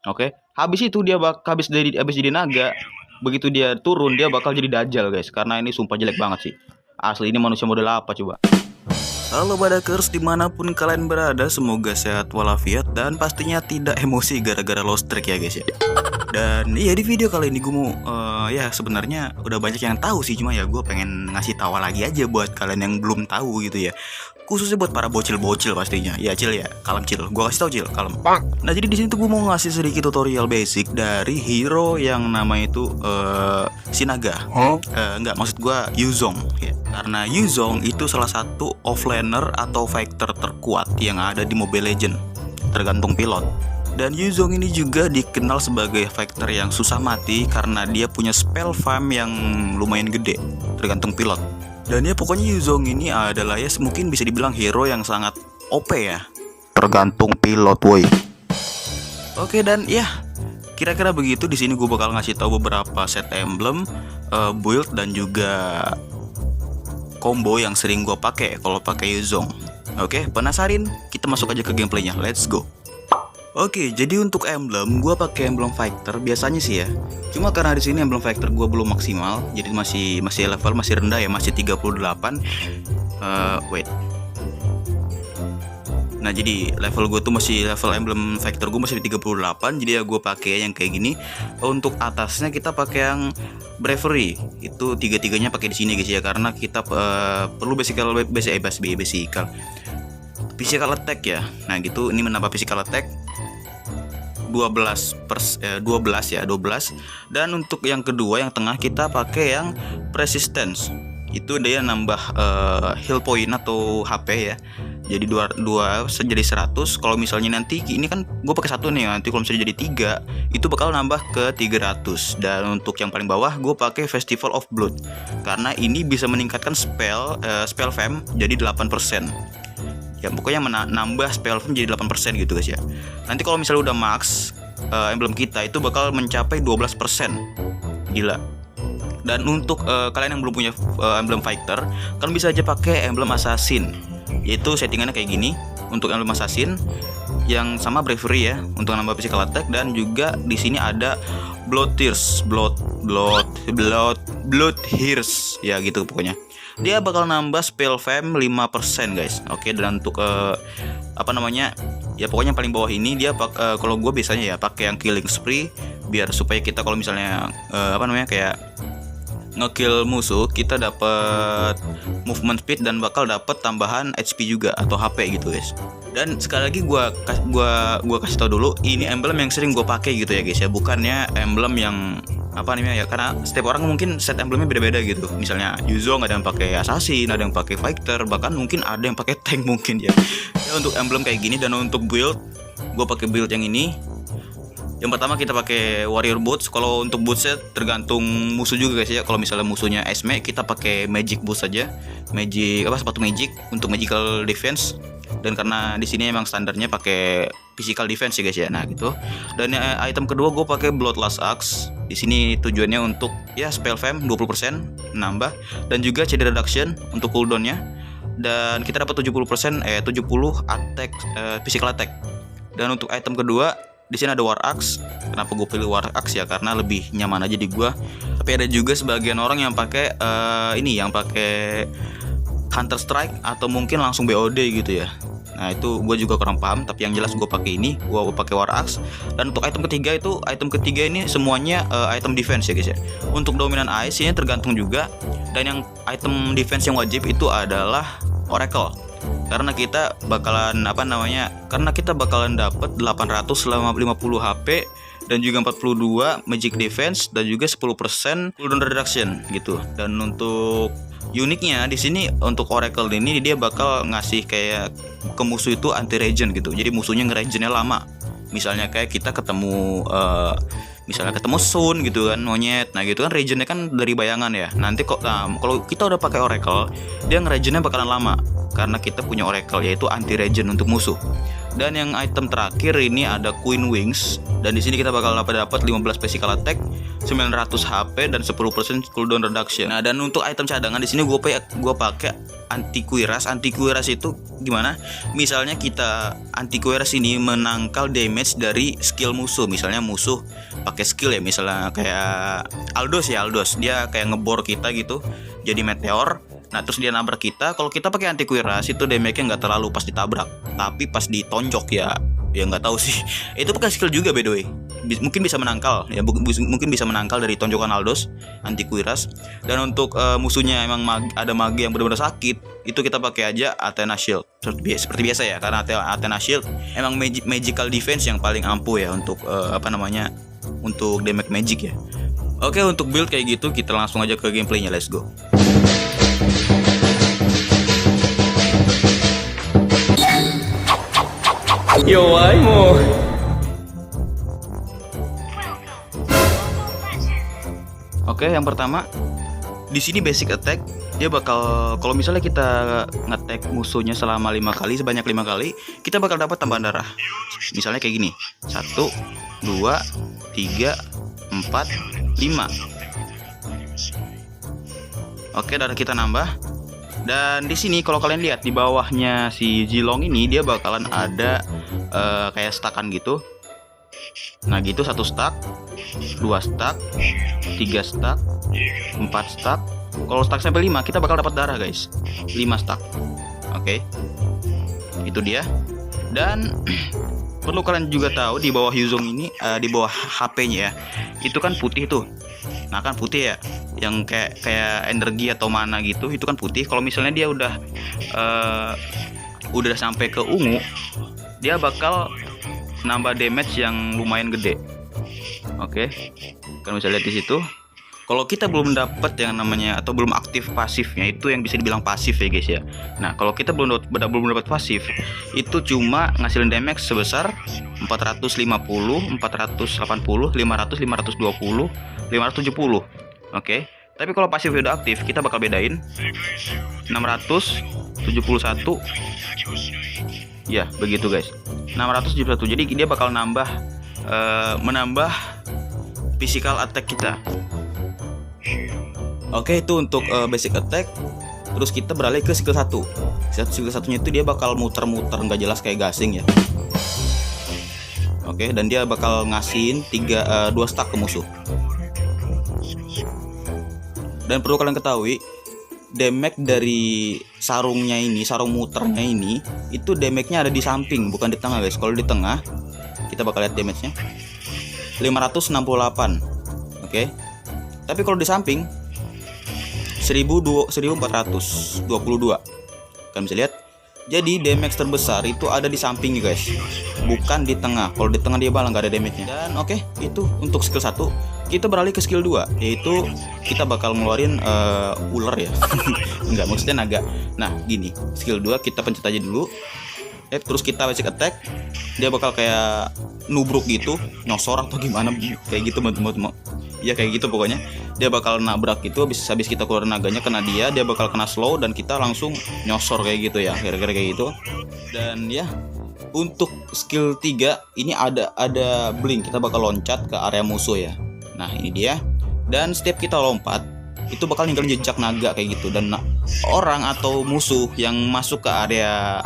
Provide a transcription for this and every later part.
Oke. Habis itu dia habis jadi naga, begitu dia turun dia bakal jadi dajjal, guys. Karena ini sumpah jelek banget sih. Asli ini manusia model apa coba? Halo Badakers, dimanapun kalian berada, semoga sehat walafiat dan pastinya tidak emosi gara-gara lost track ya guys ya. Dan iya, di video kali ini gue mau ya sebenarnya udah banyak yang tahu sih, cuma ya gue pengen ngasih tahu lagi aja buat kalian yang belum tahu gitu ya. Khususnya buat para bocil-bocil pastinya. Ya Cil ya, kalem Cil. Gua kasih tau Cil, kalem. Nah, jadi di sini tuh gue mau ngasih sedikit tutorial basic dari hero yang namanya itu Sinaga. Enggak, maksud gua Yuzong ya. Karena Yuzong itu salah satu offlaner atau fighter terkuat yang ada di Mobile Legend, tergantung pilot. Dan Yuzong ini juga dikenal sebagai fighter yang susah mati karena dia punya spell farm yang lumayan gede, tergantung pilot. Dan ya pokoknya Yuzong ini adalah ya mungkin bisa dibilang hero yang sangat OP ya, tergantung pilot woi. Oke, dan ya kira-kira begitu. Di sini gue bakal ngasih tahu beberapa set emblem, build dan juga combo yang sering gue pakai kalau pakai Yuzong. Oke, penasarin? Kita masuk aja ke gameplaynya. Let's go. Oke, jadi untuk emblem gue pakai emblem fighter biasanya sih ya. Cuma karena di sini emblem fighter gue belum maksimal, jadi masih level masih rendah ya, masih 38. Wait. Nah, jadi level gue tuh masih level emblem fighter gue masih 38, jadi ya gue pakai yang kayak gini. Untuk atasnya kita pakai yang bravery. Itu tiga-tiganya pakai di sini guys ya, karena kita perlu physical attack ya. Nah, gitu ini menambah physical attack 12 ya, 12. Dan untuk yang kedua yang tengah kita pakai yang persistence. Itu dia nambah heal point atau HP ya. Jadi dua jadi 100. Kalau misalnya nanti ini kan gue pakai satu nih, nanti kalau misalnya jadi 3 itu bakal nambah ke 300. Dan untuk yang paling bawah gue pakai Festival of Blood karena ini bisa meningkatkan spell fam jadi 8%. Ya pokoknya nambah spell fam jadi 8% gitu guys ya. Nanti kalau misalnya udah max emblem kita itu bakal mencapai 12%. Gila. Dan untuk kalian yang belum punya emblem fighter, kalian bisa aja pakai emblem assassin. Yaitu settingannya kayak gini. Untuk emblem assassin yang sama bravery ya untuk nambah physical attack, dan juga di sini ada blood hears ya gitu pokoknya. Dia bakal nambah spell fam 5% guys. Oke, dan untuk ya pokoknya yang paling bawah ini dia kalau gue biasanya ya pakai yang killing spree, biar supaya kita kalau misalnya kayak ngekill musuh kita dapat movement speed dan bakal dapat tambahan HP juga atau HP gitu guys. Dan sekali lagi gua kasih tau dulu, ini emblem yang sering gue pakai gitu ya guys ya, bukannya emblem yang karena setiap orang mungkin set emblemnya beda-beda gitu. Misalnya Yuzong ada yang pakai assassin, ada yang pakai fighter, bahkan mungkin ada yang pakai tank mungkin ya. Ya untuk emblem kayak gini. Dan untuk build gue pakai build yang ini. Yang pertama kita pakai warrior boots. Kalau untuk bootsnya tergantung musuh juga guys ya. Kalau misalnya musuhnya Esme, kita pakai magic boots saja. Sepatu magic untuk magical defense. Dan karena di sini emang standarnya pakai physical defense ya guys ya. Nah gitu. Dan item kedua gue pakai bloodlust axe. Di sini tujuannya untuk ya spell fam 20% nambah, dan juga CD reduction untuk cooldownnya. Dan kita dapat 70 attack physical attack. Dan untuk item kedua di sini ada war axe. Kenapa gue pilih war axe ya? Karena lebih nyaman aja di gue. Tapi ada juga sebagian orang yang pakai yang pakai Hunter Strike atau mungkin langsung BOD gitu ya. Nah itu gue juga kurang paham, tapi yang jelas gue pakai ini, gue pakai war axe. Dan untuk item ketiga ini semuanya item defense ya guys ya. Untuk dominan ice ini tergantung juga. Dan yang item defense yang wajib itu adalah oracle. Karena kita bakalan dapat 850 HP dan juga 42 magic defense dan juga 10% cooldown reduction gitu. Dan untuk uniknya di sini untuk oracle ini dia bakal ngasih kayak ke musuh itu anti regen gitu. Jadi musuhnya ngeregennya lama. Misalnya kayak kita ketemu Sun gitu kan, monyet. Nah gitu kan regennya kan dari bayangan ya. Nanti kalau kita udah pakai oracle, dia ngeregennya bakalan lama karena kita punya oracle yaitu anti regen untuk musuh. Dan yang item terakhir ini ada Queen Wings, dan di sini kita bakal dapat 15 physical attack 900 HP dan 10% cooldown reduction. Nah, dan untuk item cadangan di sini gue pakai anti kuiras. Anti kuiras itu gimana? Misalnya kita anti kuiras ini menangkal damage dari skill musuh. Misalnya musuh pakai skill ya, misalnya kayak Aldos ya, Aldos dia kayak ngebor kita gitu jadi meteor. Nah, terus dia nabrak kita. Kalau kita pakai anti kuiras itu damage-nya nggak terlalu pas ditabrak, tapi pas ditonjok ya nggak tahu sih. Itu pakai skill juga by the way. Mungkin bisa menangkal ya, mungkin bisa menangkal dari tonjokan Aldos anti kuiras. Dan untuk musuhnya emang ada mage yang benar-benar sakit, itu kita pakai aja Athena Shield seperti biasa ya, karena Athena Shield emang magical defense yang paling ampuh ya untuk untuk damage magic ya. Oke, untuk build kayak gitu kita langsung aja ke gameplaynya, let's go. Yo, Aimo. Oke, yang pertama di sini basic attack dia bakal, kalau misalnya kita nge-attack musuhnya selama 5 kali, sebanyak 5 kali, kita bakal dapat tambahan darah. Misalnya kayak gini, 1, 2, 3, 4, 5. Oke, darah kita nambah. Dan di sini kalau kalian lihat di bawahnya si Zilong ini, dia bakalan ada kayak stackan gitu. Nah gitu, 1 stack, 2 stack, 3 stack, 4 stack. Kalau stack sampai 5 kita bakal dapat darah guys, 5 stack. Oke, itu dia. Dan perlu kalian juga tahu di bawah Yuzong ini, di bawah HP-nya ya, itu kan putih tuh. Nah kan putih ya, yang kayak energi atau mana gitu, itu kan putih. Kalau misalnya dia udah sampai ke ungu, dia bakal nambah damage yang lumayan gede. Oke, kalian bisa lihat di situ. Kalau kita belum dapat yang namanya atau belum aktif pasifnya, itu yang bisa dibilang pasif ya guys ya. Nah kalau kita belum dapat pasif, itu cuma ngasilin damage sebesar 450, 480, 500, 520, 570. Oke. Tapi kalau pasif udah aktif, kita bakal bedain 671. Ya begitu guys, 671. Jadi dia bakal menambah physical attack kita. Oke, itu untuk basic attack. Terus kita beralih ke skill 1. Skill 1-nya itu dia bakal muter-muter nggak jelas kayak gasing ya. Oke, dan dia bakal ngasihin 2 stack ke musuh. Dan perlu kalian ketahui, damage dari sarungnya ini, sarung muternya ini, itu damage-nya ada di samping, bukan di tengah guys. Kalau di tengah, kita bakal lihat damage-nya 568. Oke. Tapi kalau di samping 1422. Kalian bisa lihat. Jadi damage terbesar itu ada di samping guys, bukan di tengah. Kalau di tengah dia malah nggak ada damage-nya. Dan oke, itu untuk skill 1. Kita beralih ke skill 2, yaitu kita bakal ngeluarin ular ya. Enggak, maksudnya naga. Nah gini, skill 2 kita pencet aja dulu. Terus kita basic attack, dia bakal kayak nubruk gitu, nyosor atau gimana kayak gitu ya kayak gitu pokoknya. Dia bakal nabrak itu, habis kita keluar naganya kena dia bakal kena slow dan kita langsung nyosor kayak gitu ya, kira-kira kayak gitu. Dan ya untuk skill 3 ini ada blink, kita bakal loncat ke area musuh ya. Nah ini dia. Dan setiap kita lompat itu bakal ninggalin jejak naga kayak gitu. Dan orang atau musuh yang masuk ke area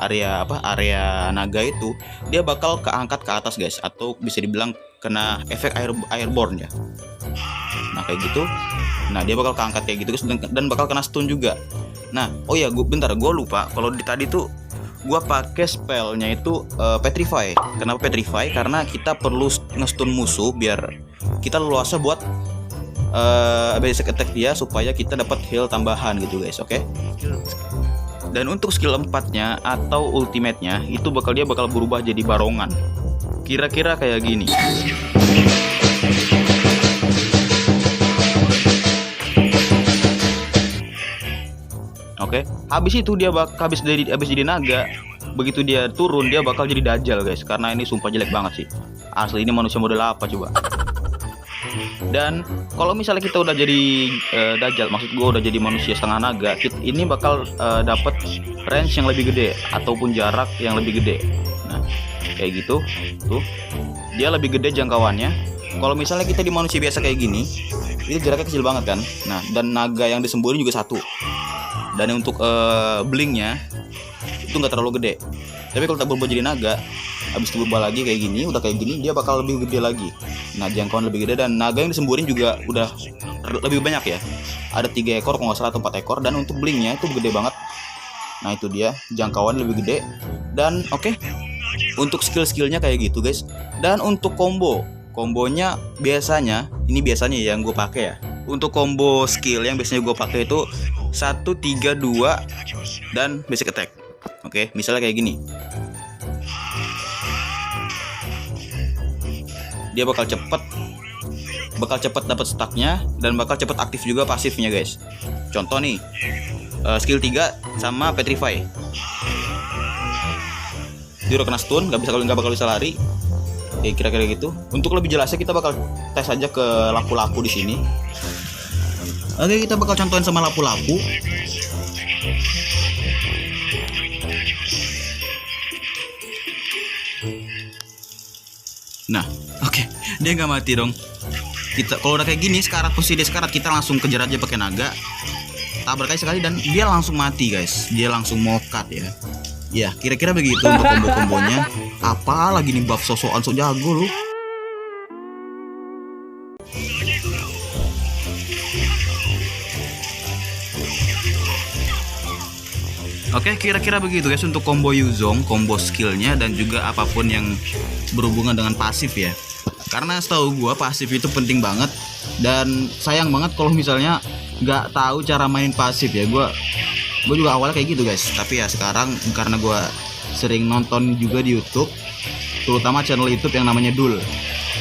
naga itu, dia bakal keangkat ke atas guys, atau bisa dibilang kena efek airborne ya. Nah kayak gitu. Nah dia bakal keangkat kayak gitu dan bakal kena stun juga. Nah oh ya, gue lupa. Kalau tadi tuh gue pakai spellnya itu petrify. Kenapa petrify? Karena kita perlu nge-stun musuh biar kita leluasa buat basic attack dia, supaya kita dapat heal tambahan gitu guys. Oke. Dan untuk skill 4-nya atau ultimate-nya itu dia bakal berubah jadi barongan. Kira-kira kayak gini. Oke. Habis itu dia habis jadi naga, begitu dia turun dia bakal jadi dajjal guys. Karena ini sumpah jelek banget sih. Asli ini manusia model apa coba? Dan kalau misalnya kita udah jadi dajjal, maksud gue udah jadi manusia setengah naga, ini bakal dapat range yang lebih gede ataupun jarak yang lebih gede. Nah kayak gitu tuh, dia lebih gede jangkauannya. Kalau misalnya kita di manusia biasa kayak gini, itu jaraknya kecil banget kan. Nah, dan naga yang disemburin juga satu. Dan untuk blinknya itu nggak terlalu gede. Tapi kalau kita berubah jadi naga, habis itu berubah lagi kayak gini, udah kayak gini, dia bakal lebih gede lagi. Nah, jangkauan lebih gede, dan naga yang disemburin juga udah lebih banyak ya. Ada 3 ekor kalau nggak salah atau 4 ekor, dan untuk blinknya itu gede banget. Nah, itu dia, jangkauan lebih gede. Dan oke, untuk skill-skillnya kayak gitu guys. Dan untuk kombonya biasanya, ini biasanya yang gue pakai ya. Untuk combo skill yang biasanya gue pakai itu 1, 3, 2 dan basic attack. Oke, misalnya kayak gini. Dia bakal cepet dapat stacknya, dan bakal cepet aktif juga pasifnya guys. Contoh nih, skill 3 sama petrify. Dia udah kena stun, nggak bakal bisa lari. Oke, kira-kira gitu. Untuk lebih jelasnya kita bakal tes aja ke lapu-lapu di sini. Oke, kita bakal contohin sama lapu-lapu. Nah, oke, dia nggak mati dong. Kita kalau udah kayak gini, sekarat posisi dia sekarat, kita langsung kejar aja pakai naga. Tabrak aja sekali dan dia langsung mati guys. Dia langsung mokat ya. Ya, kira-kira begitu untuk combo-kombonya. Apalagi nih buff sosokan sok jago lu. Oke, kira-kira begitu guys untuk combo Yuzong, combo skillnya, dan juga apapun yang berhubungan dengan pasif ya. Karena setahu gua pasif itu penting banget, dan sayang banget kalau misalnya nggak tahu cara main pasif ya. Gue juga awalnya kayak gitu guys, tapi ya sekarang karena gue sering nonton juga di YouTube, terutama channel YouTube yang namanya Dul,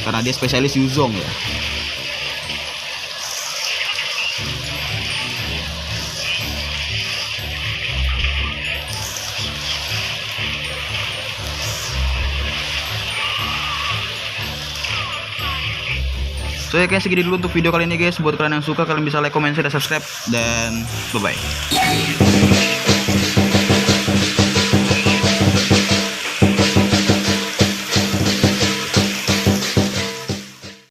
karena dia spesialis Yuzong ya. So ya guys, segini dulu untuk video kali ini guys. Buat kalian yang suka, kalian bisa like, comment, share, dan subscribe. Dan bye-bye.